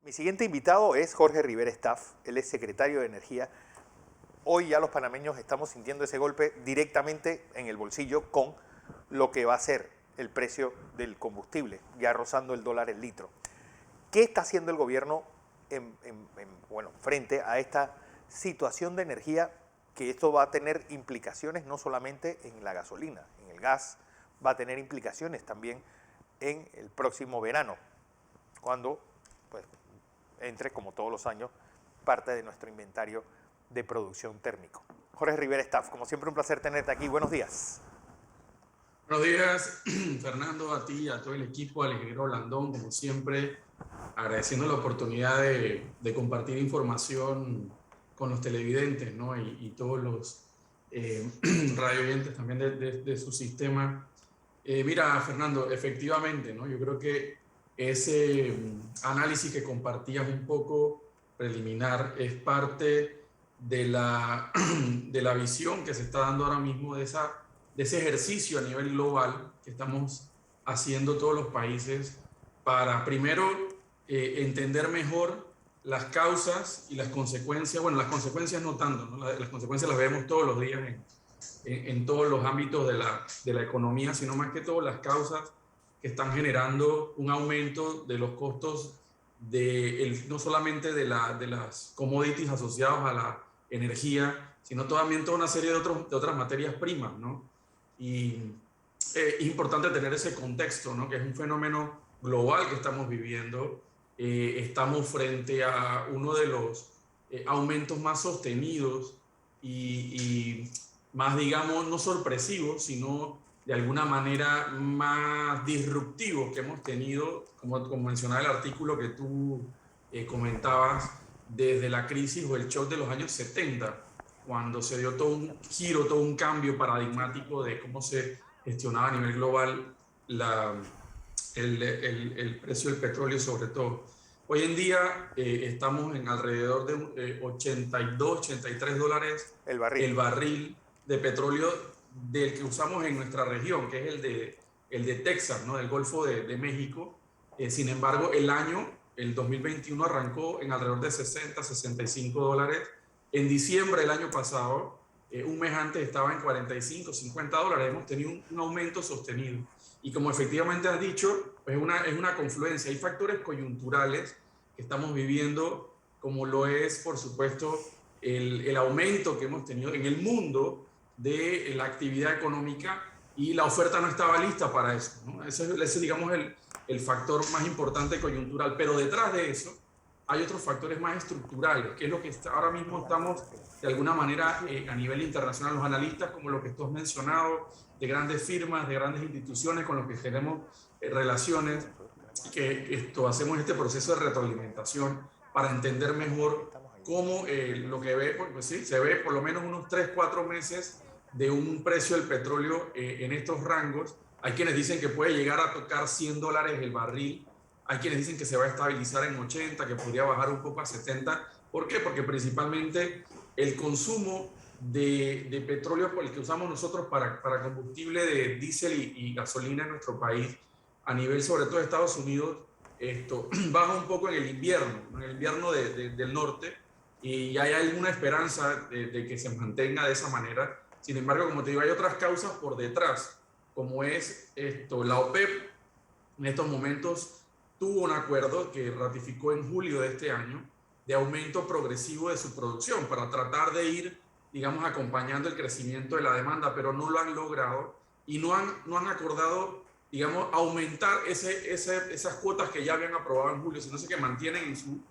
Mi siguiente invitado es Jorge Rivera Staff, él es secretario de Energía. Hoy ya los panameños estamos sintiendo ese golpe directamente en el bolsillo con lo que va a ser el precio del combustible, ya rozando el dólar el litro. ¿Qué está haciendo el gobierno frente a esta situación de energía? Que esto va a tener implicaciones no solamente en la gasolina, en el gas, va a tener implicaciones también en el próximo verano, cuando pues, entre, como todos los años, parte de nuestro inventario de producción térmico. Jorge Rivera Staff, como siempre un placer tenerte aquí. Buenos días. Buenos días, Fernando, a ti, a todo el equipo, al ingeniero Blandón, como siempre, agradeciendo la oportunidad de compartir información con los televidentes, ¿no? y todos los radio oyentes también de su sistema. Mira, Fernando, efectivamente, ¿no? Yo creo que ese análisis que compartías un poco preliminar es parte de la visión que se está dando ahora mismo de ese ejercicio a nivel global que estamos haciendo todos los países para primero entender mejor las causas y las consecuencias. Bueno, las consecuencias no tanto, ¿no? Las consecuencias las vemos todos los días en todos los ámbitos de la economía, sino más que todo las causas que están generando un aumento de los costos no solamente de las commodities asociados a la energía, sino también toda una serie de otras materias primas, ¿no? Y es importante tener ese contexto, ¿no? Que es un fenómeno global que estamos viviendo. Estamos frente a uno de los aumentos más sostenidos y más, digamos, no sorpresivos, sino de alguna manera más disruptivos que hemos tenido, como mencionaba el artículo que tú comentabas, desde la crisis o el shock de los años 70, cuando se dio todo un giro, todo un cambio paradigmático de cómo se gestionaba a nivel global el precio del petróleo sobre todo. Hoy en día estamos en alrededor de 82, 83 dólares el barril de petróleo del que usamos en nuestra región, que es el de Texas, ¿no? Del Golfo de México. Sin embargo, el 2021 arrancó en alrededor de 60, 65 dólares. En diciembre del año pasado, un mes antes estaba en 45, 50 dólares. Hemos tenido un aumento sostenido. Y como efectivamente has dicho, pues es una confluencia. Hay factores coyunturales que estamos viviendo, como lo es, por supuesto, el aumento que hemos tenido en el mundo de la actividad económica, y la oferta no estaba lista para eso, ¿no? Ese es, digamos, el factor más importante coyuntural. Pero detrás de eso hay otros factores más estructurales, que es lo que ahora mismo estamos, de alguna manera, a nivel internacional, los analistas, como lo que tú has mencionado, de grandes firmas, de grandes instituciones con los que tenemos relaciones, que hacemos este proceso de retroalimentación para entender mejor cómo lo que ve, pues sí, se ve por lo menos unos 3, 4 meses de un precio del petróleo en estos rangos. Hay quienes dicen que puede llegar a tocar 100 dólares el barril. Hay quienes dicen que se va a estabilizar en 80, que podría bajar un poco a 70. ¿Por qué? Porque principalmente el consumo de petróleo por el que usamos nosotros para combustible de diésel y gasolina en nuestro país, a nivel sobre todo de Estados Unidos, esto baja un poco en el invierno del norte, y hay alguna esperanza de que se mantenga de esa manera. Sin embargo, como te digo, hay otras causas por detrás, como es la OPEP. En estos momentos tuvo un acuerdo que ratificó en julio de este año de aumento progresivo de su producción para tratar de ir, digamos, acompañando el crecimiento de la demanda, pero no lo han logrado y no han acordado, digamos, aumentar esas cuotas que ya habían aprobado en julio, sino que mantienen en su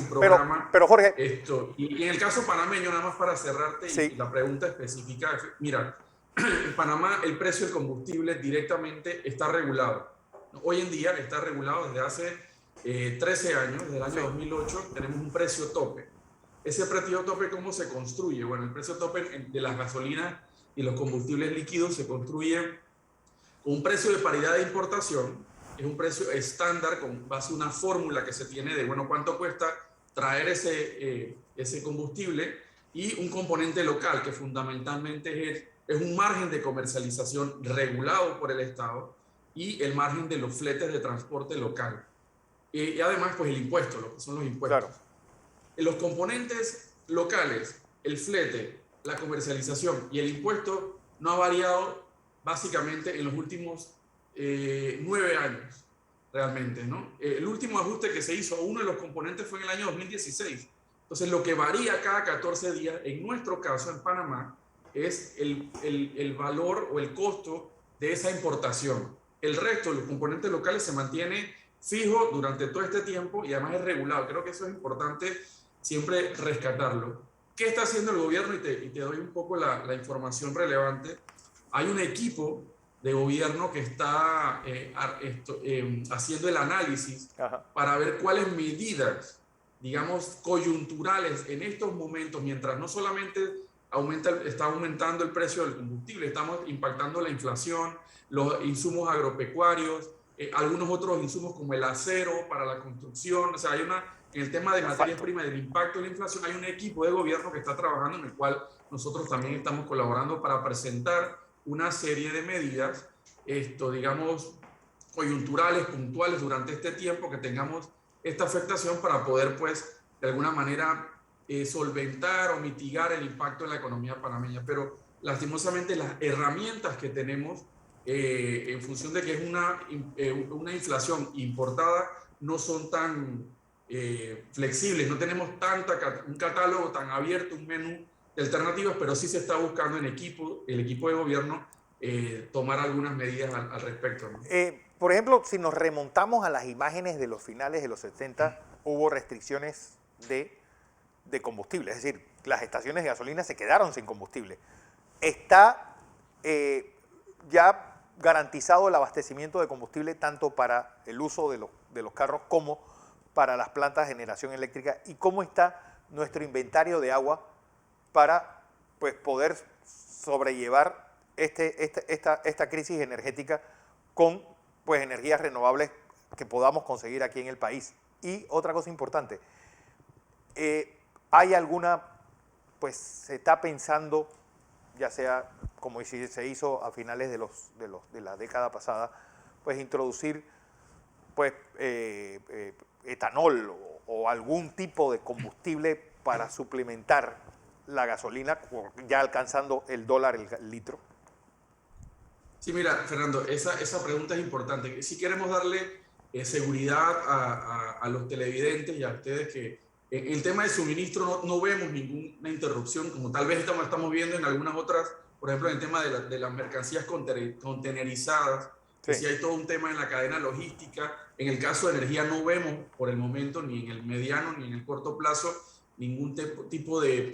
programa pero Jorge. esto. Y en el caso panameño, nada más para cerrarte Sí. y la pregunta específica, mira, en Panamá el precio del combustible directamente está regulado. Hoy en día está regulado desde hace 13 años, desde el año 2008, tenemos un precio tope. Ese precio tope, ¿cómo se construye? Bueno, el precio tope de las gasolinas y los combustibles líquidos se construye con un precio de paridad de importación. Es un precio estándar con base a una fórmula que se tiene de, bueno, cuánto cuesta traer ese combustible, y un componente local que fundamentalmente es un margen de comercialización regulado por el Estado y el margen de los fletes de transporte local. y además pues el impuesto, lo que son los impuestos. Claro. En los componentes locales, el flete, la comercialización y el impuesto no ha variado básicamente en los últimos 9 años, realmente, ¿no? El último ajuste que se hizo a uno de los componentes fue en el año 2016. Entonces, lo que varía cada 14 días, en nuestro caso, en Panamá, es el valor o el costo de esa importación. El resto de los componentes locales se mantiene fijo durante todo este tiempo y además es regulado. Creo que eso es importante siempre rescatarlo. ¿Qué está haciendo el gobierno? Y te doy un poco la información relevante. Hay un equipo de gobierno que está haciendo el análisis para ver cuáles medidas, digamos, coyunturales en estos momentos, mientras no solamente está aumentando el precio del combustible, estamos impactando la inflación, los insumos agropecuarios, algunos otros insumos como el acero para la construcción. O sea, en el tema de materias primas y del impacto de la inflación, hay un equipo de gobierno que está trabajando, en el cual nosotros también estamos colaborando para presentar una serie de medidas, digamos, coyunturales, puntuales durante este tiempo que tengamos esta afectación para poder, pues, de alguna manera solventar o mitigar el impacto en la economía panameña. Pero lastimosamente las herramientas que tenemos en función de que es una inflación importada no son tan flexibles, no tenemos un catálogo tan abierto, un menú de alternativas, pero sí se está buscando el equipo de gobierno tomar algunas medidas al respecto, ¿no? Por ejemplo, si nos remontamos a las imágenes de los finales de los 70, hubo restricciones de combustible, es decir, las estaciones de gasolina se quedaron sin combustible. ¿Está ya garantizado el abastecimiento de combustible tanto para el uso de los carros como para las plantas de generación eléctrica? ¿Y cómo está nuestro inventario de agua para, pues, poder sobrellevar esta crisis energética con, pues, energías renovables que podamos conseguir aquí en el país? Y otra cosa importante, ¿hay alguna, pues se está pensando, ya sea como se hizo a finales de la década pasada, pues introducir, pues, etanol o algún tipo de combustible para suplementar la gasolina, ya alcanzando el dólar el litro? Sí, mira, Fernando, esa pregunta es importante. Si queremos darle seguridad a los televidentes y a ustedes, que en el tema de suministro no vemos ninguna interrupción, como tal vez estamos viendo en algunas otras, por ejemplo, en el tema de las mercancías contenerizadas, que sí hay todo un tema en la cadena logística. En el caso de energía no vemos por el momento, ni en el mediano ni en el corto plazo, ningún tipo de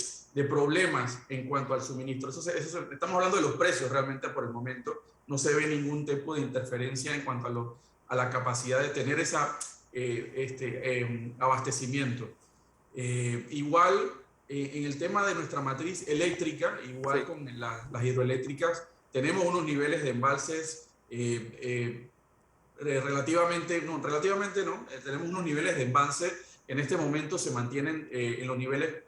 problemas en cuanto al suministro. Estamos hablando de los precios realmente por el momento. No se ve ningún tipo de interferencia en cuanto a la capacidad de tener abastecimiento. Igual, en el tema de nuestra matriz eléctrica, igual con las hidroeléctricas, tenemos unos niveles de embalses tenemos unos niveles de embalse en este momento se mantienen en los niveles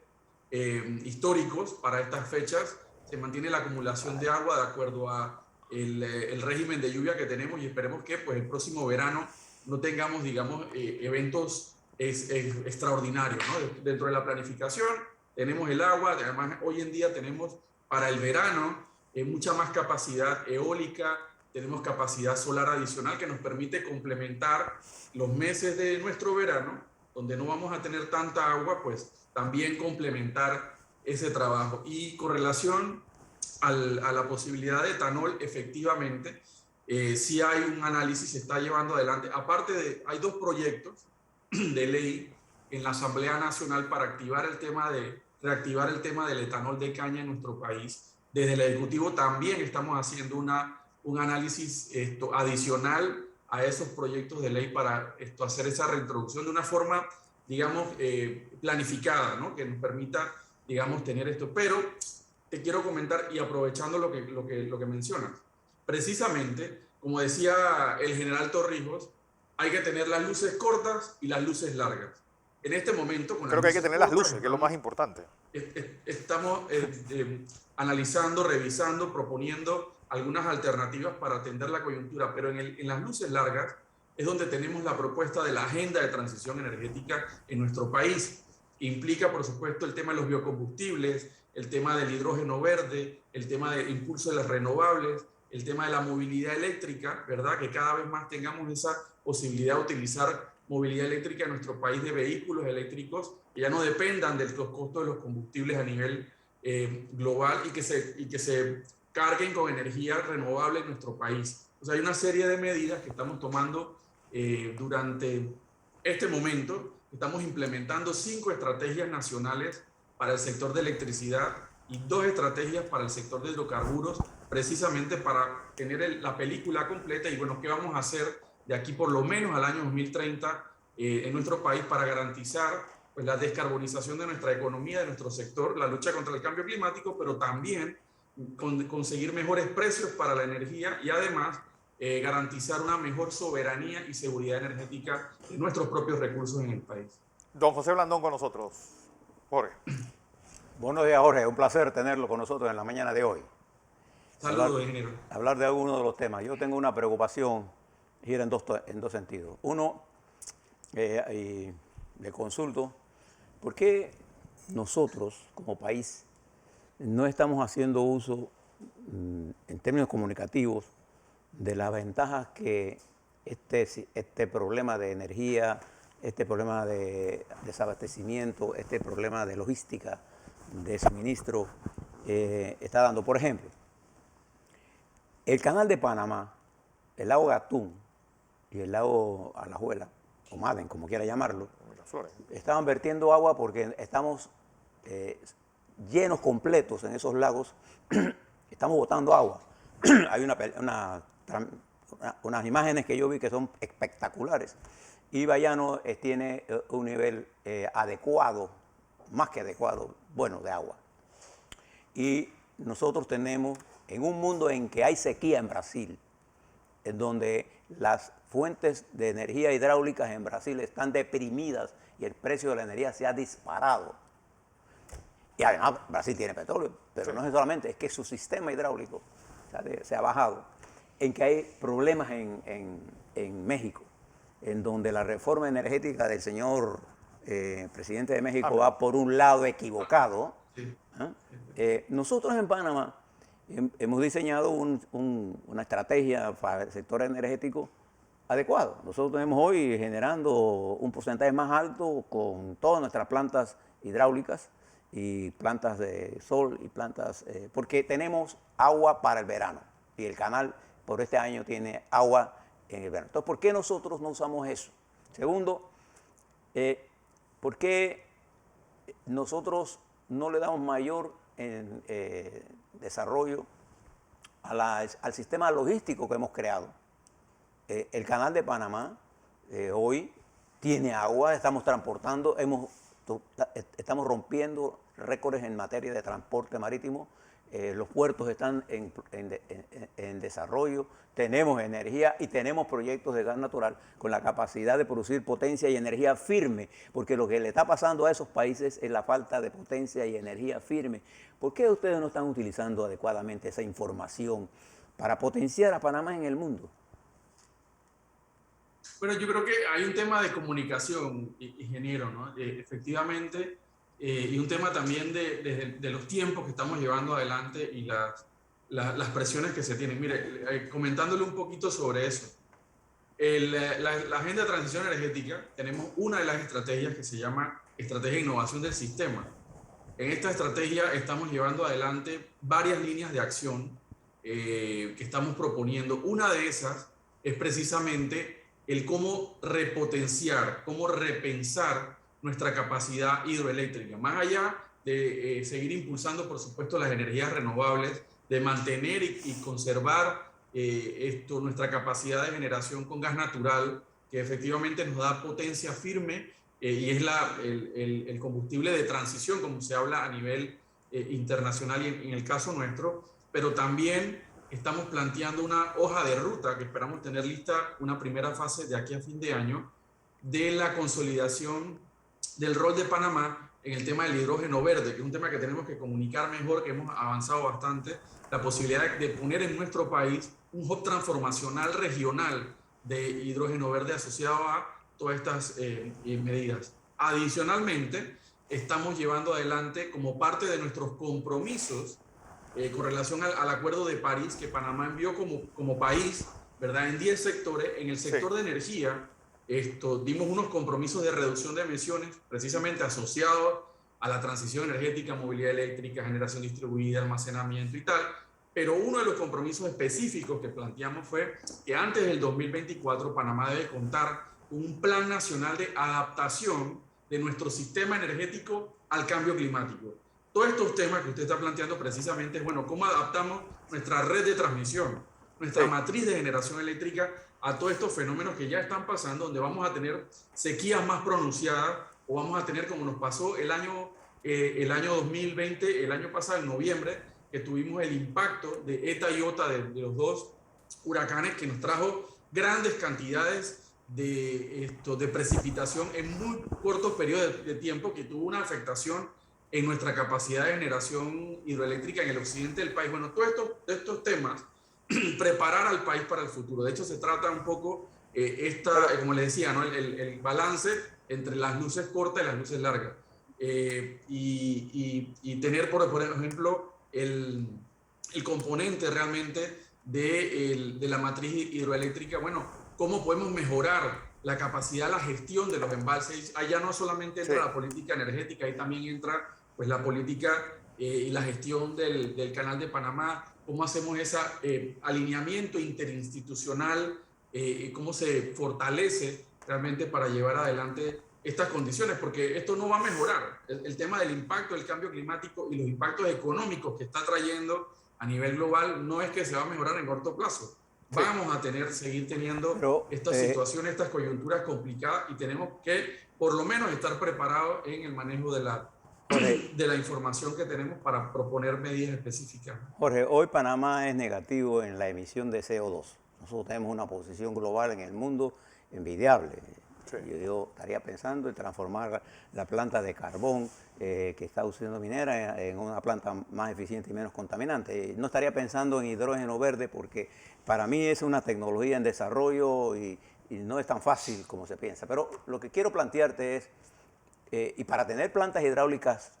históricos para estas fechas. Se mantiene la acumulación de agua de acuerdo a el régimen de lluvia que tenemos, y esperemos que, pues, el próximo verano no tengamos, digamos, eventos extraordinarios, ¿no? Dentro de la planificación tenemos el agua. Además, hoy en día tenemos para el verano mucha más capacidad eólica, tenemos capacidad solar adicional que nos permite complementar los meses de nuestro verano, donde no vamos a tener tanta agua, pues también complementar ese trabajo. Y con relación a la posibilidad de etanol, efectivamente, sí hay un análisis, se está llevando adelante. Aparte hay 2 proyectos de ley en la Asamblea Nacional para reactivar el tema del etanol de caña en nuestro país. Desde el Ejecutivo también estamos haciendo un análisis adicional a esos proyectos de ley para hacer esa reintroducción de una forma, digamos, planificada, ¿no? Que nos permita, digamos, tener esto. Pero te quiero comentar, y aprovechando lo que mencionas, precisamente, como decía el general Torrijos, hay que tener las luces cortas y las luces largas. En este momento, creo que hay que tener las luces, que es lo más importante. Estamos analizando, revisando, proponiendo algunas alternativas para atender la coyuntura, pero en las luces largas es donde tenemos la propuesta de la agenda de transición energética en nuestro país. Implica, por supuesto, el tema de los biocombustibles, el tema del hidrógeno verde, el tema del impulso de las renovables, el tema de la movilidad eléctrica, ¿verdad? Que cada vez más tengamos esa posibilidad de utilizar movilidad eléctrica en nuestro país, de vehículos eléctricos que ya no dependan de los costos de los combustibles a nivel global y que se carguen con energía renovable en nuestro país. O sea, hay una serie de medidas que estamos tomando durante este momento. Estamos implementando 5 estrategias nacionales para el sector de electricidad y 2 estrategias para el sector de hidrocarburos, precisamente para tener la película completa y bueno, qué vamos a hacer de aquí por lo menos al año 2030 en nuestro país para garantizar pues, la descarbonización de nuestra economía, de nuestro sector, la lucha contra el cambio climático, pero también conseguir mejores precios para la energía y además garantizar una mejor soberanía y seguridad energética de nuestros propios recursos en el país. Don José Blandón con nosotros. Jorge. Buenos días, Jorge. Un placer tenerlo con nosotros en la mañana de hoy. Saludos, ingeniero. Hablar de algunos de los temas. Yo tengo una preocupación, gira en dos sentidos. Uno, y le consulto, ¿por qué nosotros como país no estamos haciendo uso en términos comunicativos de las ventajas que este problema de energía, este problema de desabastecimiento, este problema de logística, de suministro, está dando? Por ejemplo, el canal de Panamá, el lago Gatún y el lago Alajuela, o Maden, como quiera llamarlo, estaban vertiendo agua porque estamos llenos completos en esos lagos, estamos botando agua. Hay unas imágenes que yo vi que son espectaculares. Y Bayano tiene un nivel adecuado, más que adecuado, bueno, de agua. Y nosotros tenemos, en un mundo en que hay sequía en Brasil, en donde las fuentes de energía hidráulicas en Brasil están deprimidas y el precio de la energía se ha disparado. Y además Brasil tiene petróleo, pero no es solamente, es que su sistema hidráulico se ha bajado. En que hay problemas en México, en donde la reforma energética del señor presidente de México va por un lado equivocado. Nosotros en Panamá hemos diseñado una estrategia para el sector energético adecuado. Nosotros tenemos hoy generando un porcentaje más alto con todas nuestras plantas hidráulicas y plantas de sol y plantas, porque tenemos agua para el verano y el canal por este año tiene agua en el verano. Entonces, ¿por qué nosotros no usamos eso? Segundo, ¿por qué nosotros no le damos mayor desarrollo al sistema logístico que hemos creado? El canal de Panamá hoy tiene agua, estamos transportando, estamos rompiendo récords en materia de transporte marítimo, los puertos están en desarrollo, tenemos energía y tenemos proyectos de gas natural con la capacidad de producir potencia y energía firme, porque lo que le está pasando a esos países es la falta de potencia y energía firme. ¿Por qué ustedes no están utilizando adecuadamente esa información para potenciar a Panamá en el mundo? Bueno, yo creo que hay un tema de comunicación, ingeniero, ¿no? Efectivamente, y un tema también de los tiempos que estamos llevando adelante y las presiones que se tienen. Mire, comentándole un poquito sobre eso, la Agenda de Transición Energética, tenemos una de las estrategias que se llama Estrategia de Innovación del Sistema. En esta estrategia estamos llevando adelante varias líneas de acción que estamos proponiendo. Una de esas es precisamente el cómo repotenciar, cómo repensar nuestra capacidad hidroeléctrica, más allá de seguir impulsando, por supuesto, las energías renovables, de mantener y conservar nuestra capacidad de generación con gas natural, que efectivamente nos da potencia firme y es el combustible de transición, como se habla a nivel internacional y en el caso nuestro, pero también estamos planteando una hoja de ruta que esperamos tener lista una primera fase de aquí a fin de año de la consolidación del rol de Panamá en el tema del hidrógeno verde, que es un tema que tenemos que comunicar mejor, que hemos avanzado bastante, la posibilidad de poner en nuestro país un hub transformacional regional de hidrógeno verde asociado a todas estas medidas. Adicionalmente, estamos llevando adelante como parte de nuestros compromisos con relación al Acuerdo de París que Panamá envió como país, ¿verdad? En 10 sectores. En el sector de energía, dimos unos compromisos de reducción de emisiones precisamente asociados a la transición energética, movilidad eléctrica, generación distribuida, almacenamiento y tal. Pero uno de los compromisos específicos que planteamos fue que antes del 2024 Panamá debe contar con un plan nacional de adaptación de nuestro sistema energético al cambio climático. Todos estos temas que usted está planteando precisamente es, bueno, cómo adaptamos nuestra red de transmisión, nuestra matriz de generación eléctrica a todos estos fenómenos que ya están pasando, donde vamos a tener sequías más pronunciadas o vamos a tener, como nos pasó el año 2020, el año pasado, en noviembre, que tuvimos el impacto de ETA y OTA de los dos huracanes que nos trajo grandes cantidades de precipitación en muy cortos periodos de tiempo, que tuvo una afectación en nuestra capacidad de generación hidroeléctrica en el occidente del país. Bueno, todos estos temas, preparar al país para el futuro. De hecho, se trata un poco, como le decía, ¿no? el balance entre las luces cortas y las luces largas. Y tener, por ejemplo, el componente realmente de la matriz hidroeléctrica. Bueno, cómo podemos mejorar la capacidad, la gestión de los embalses. Allá no solamente entra la política energética, ahí también entra pues la política y la gestión del Canal de Panamá, cómo hacemos ese alineamiento interinstitucional, cómo se fortalece realmente para llevar adelante estas condiciones, porque esto no va a mejorar. El tema del impacto del cambio climático y los impactos económicos que está trayendo a nivel global no es que se va a mejorar en corto plazo. Vamos a seguir teniendo estas situaciones, estas coyunturas complicadas, y tenemos que por lo menos estar preparados en el manejo de la información que tenemos para proponer medidas específicas. Jorge, hoy Panamá es negativo en la emisión de CO2. Nosotros tenemos una posición global en el mundo envidiable. Sí. Yo estaría pensando en transformar la planta de carbón que está usando minera en una planta más eficiente y menos contaminante. No estaría pensando en hidrógeno verde porque para mí es una tecnología en desarrollo y no es tan fácil como se piensa. Pero lo que quiero plantearte es, y para tener plantas hidráulicas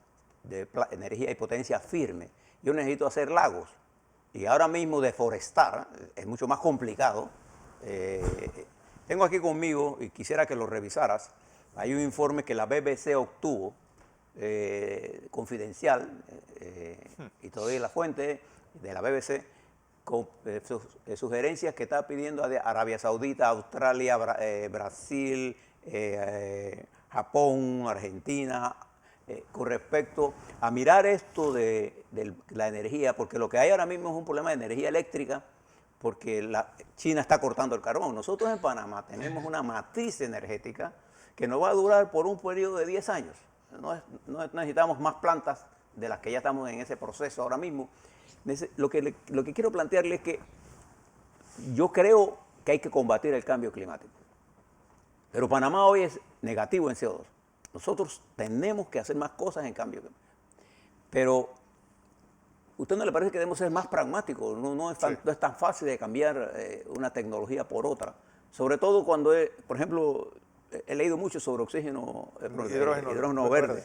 de energía y potencia firme, yo necesito hacer lagos. Y ahora mismo deforestar es mucho más complicado. Tengo aquí conmigo, y quisiera que lo revisaras, hay un informe que la BBC obtuvo, confidencial, y todavía la fuente de la BBC, con sugerencias que está pidiendo a Arabia Saudita, Australia, Brasil, Japón, Argentina, con respecto a mirar esto de la energía, porque lo que hay ahora mismo es un problema de energía eléctrica, porque China está cortando el carbón. Nosotros en Panamá tenemos una matriz energética que nos va a durar por un periodo de 10 años. No necesitamos más plantas de las que ya estamos en ese proceso ahora mismo. Lo que quiero plantearle es que yo creo que hay que combatir el cambio climático. Pero Panamá hoy es negativo en CO2. Nosotros tenemos que hacer más cosas en cambio. Pero ¿usted no le parece que debemos ser más pragmáticos? No es tan fácil de cambiar una tecnología por otra. Sobre todo cuando, por ejemplo, he leído mucho sobre hidrógeno verde.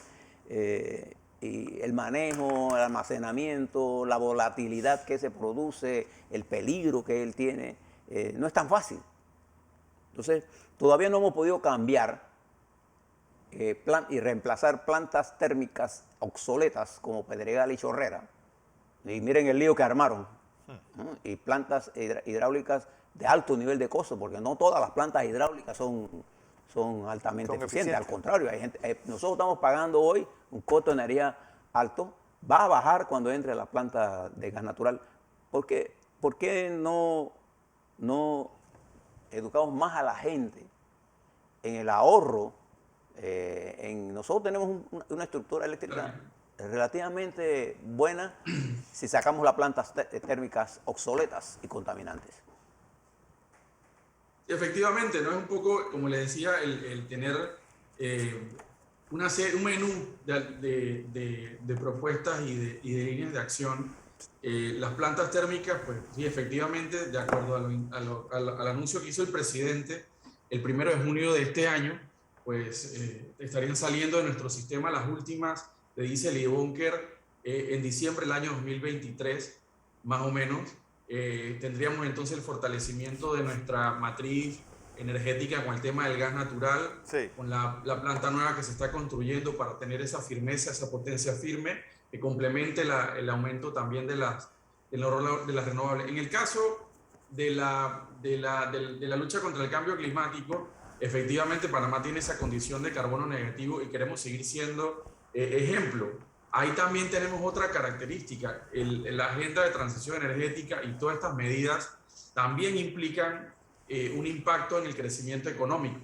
Y el manejo, el almacenamiento, la volatilidad que se produce, el peligro que él tiene, no es tan fácil. Entonces, todavía no hemos podido cambiar y reemplazar plantas térmicas obsoletas como Pedregal y Chorrera. Y miren el lío que armaron. ¿No? Y plantas hidráulicas de alto nivel de costo, porque no todas las plantas hidráulicas son altamente eficientes. Al contrario, nosotros estamos pagando hoy un costo de energía alto. Va a bajar cuando entre la planta de gas natural. ¿Por qué no educamos más a la gente en el ahorro? Nosotros tenemos una estructura eléctrica relativamente buena si sacamos las plantas térmicas obsoletas y contaminantes. Efectivamente, ¿no? Es un poco, como le decía, el tener un menú de propuestas y de líneas de acción Las plantas térmicas, pues sí, efectivamente, de acuerdo al anuncio que hizo el presidente, el 1 de junio de este año, pues estarían saliendo de nuestro sistema las últimas de diésel y búnker en diciembre del año 2023, más o menos. Tendríamos entonces el fortalecimiento de nuestra matriz energética con el tema del gas natural, sí, con la planta nueva que se está construyendo para tener esa firmeza, esa potencia firme, que complemente el aumento también de las renovables. En el caso de la lucha contra el cambio climático, efectivamente Panamá tiene esa condición de carbono negativo y queremos seguir siendo ejemplo. Ahí también tenemos otra característica, la agenda de transición energética y todas estas medidas también implican un impacto en el crecimiento económico.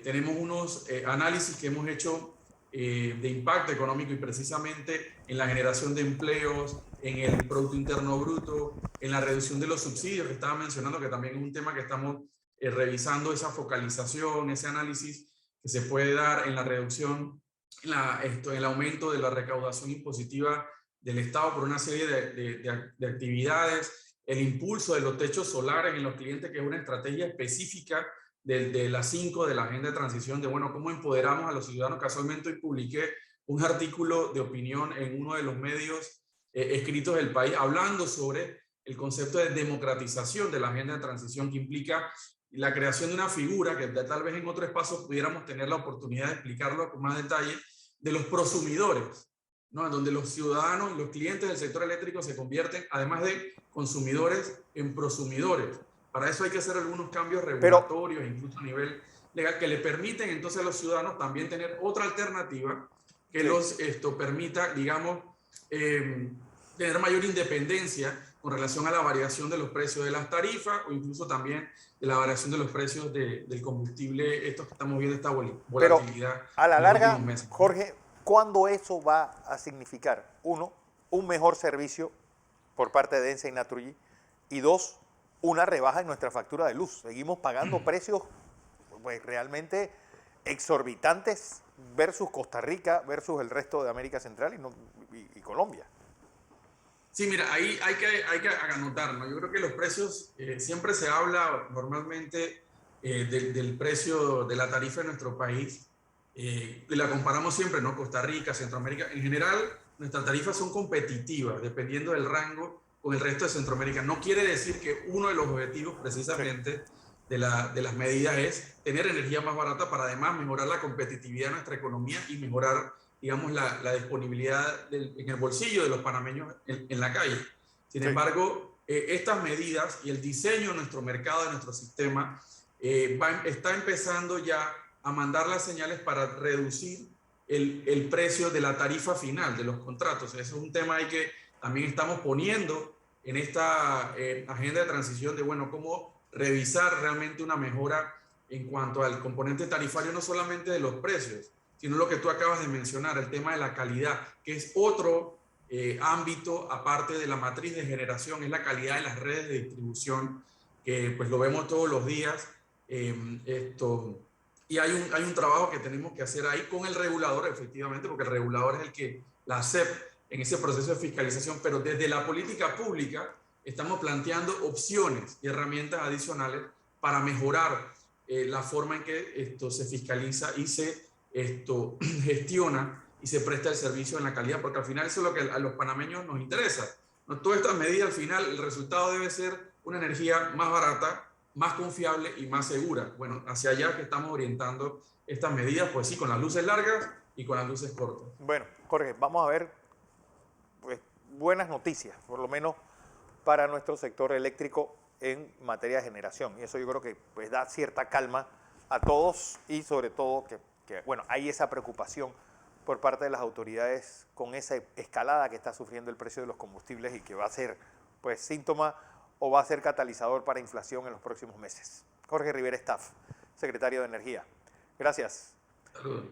Tenemos unos análisis que hemos hecho de impacto económico y precisamente en la generación de empleos, en el Producto Interno Bruto, en la reducción de los subsidios que estaba mencionando, que también es un tema que estamos revisando, esa focalización, ese análisis que se puede dar en la reducción, en el aumento de la recaudación impositiva del Estado por una serie de actividades, el impulso de los techos solares en los clientes, que es una estrategia específica de las 5 de la agenda de transición, de bueno, cómo empoderamos a los ciudadanos. Casualmente hoy publiqué un artículo de opinión en uno de los medios escritos del país hablando sobre el concepto de democratización de la agenda de transición, que implica la creación de una figura que tal vez en otro espacio pudiéramos tener la oportunidad de explicarlo con más detalle, de los prosumidores, ¿no? En donde los ciudadanos, los clientes del sector eléctrico se convierten, además de consumidores, en prosumidores. Para eso hay que hacer algunos cambios regulatorios, incluso a nivel legal, que le permiten entonces a los ciudadanos también tener otra alternativa que sí los permita, digamos, tener mayor independencia con relación a la variación de los precios de las tarifas o incluso también de la variación de los precios del combustible, estos que estamos viendo, esta volatilidad. Pero a la larga, Jorge, ¿cuándo eso va a significar? Uno, un mejor servicio por parte de ENSA y Naturgy, y dos, una rebaja en nuestra factura de luz. Seguimos pagando precios pues, realmente exorbitantes versus Costa Rica, versus el resto de América Central y Colombia. Sí, mira, ahí hay que anotar, ¿no? Yo creo que los precios, siempre se habla normalmente del precio de la tarifa en nuestro país, y la comparamos siempre, ¿no? Costa Rica, Centroamérica. En general, nuestras tarifas son competitivas, dependiendo del rango con el resto de Centroamérica. No quiere decir que uno de los objetivos precisamente de las medidas es tener energía más barata para además mejorar la competitividad de nuestra economía y mejorar, digamos, la disponibilidad en el bolsillo de los panameños en la calle. Sin embargo, estas medidas y el diseño de nuestro mercado, de nuestro sistema, está empezando ya a mandar las señales para reducir el precio de la tarifa final de los contratos. Eso es un tema ahí que también estamos poniendo en esta agenda de transición de, bueno, cómo revisar realmente una mejora en cuanto al componente tarifario, no solamente de los precios, sino lo que tú acabas de mencionar, el tema de la calidad, que es otro ámbito aparte de la matriz de generación, es la calidad de las redes de distribución, que pues lo vemos todos los días. Y hay un trabajo que tenemos que hacer ahí con el regulador, efectivamente, porque el regulador es el que la acepta en ese proceso de fiscalización, pero desde la política pública estamos planteando opciones y herramientas adicionales para mejorar la forma en que esto se fiscaliza y se gestiona y se presta el servicio en la calidad, porque al final eso es lo que a los panameños nos interesa, ¿no? Todas estas medidas, al final, el resultado debe ser una energía más barata, más confiable y más segura. Bueno, hacia allá que estamos orientando estas medidas, pues sí, con las luces largas y con las luces cortas. Bueno, Jorge, vamos a ver pues, buenas noticias, por lo menos para nuestro sector eléctrico en materia de generación. Y eso yo creo que pues, da cierta calma a todos y sobre todo que bueno, hay esa preocupación por parte de las autoridades con esa escalada que está sufriendo el precio de los combustibles y que va a ser pues síntoma o va a ser catalizador para inflación en los próximos meses. Jorge Rivera Staff, secretario de Energía. Gracias. Saludos.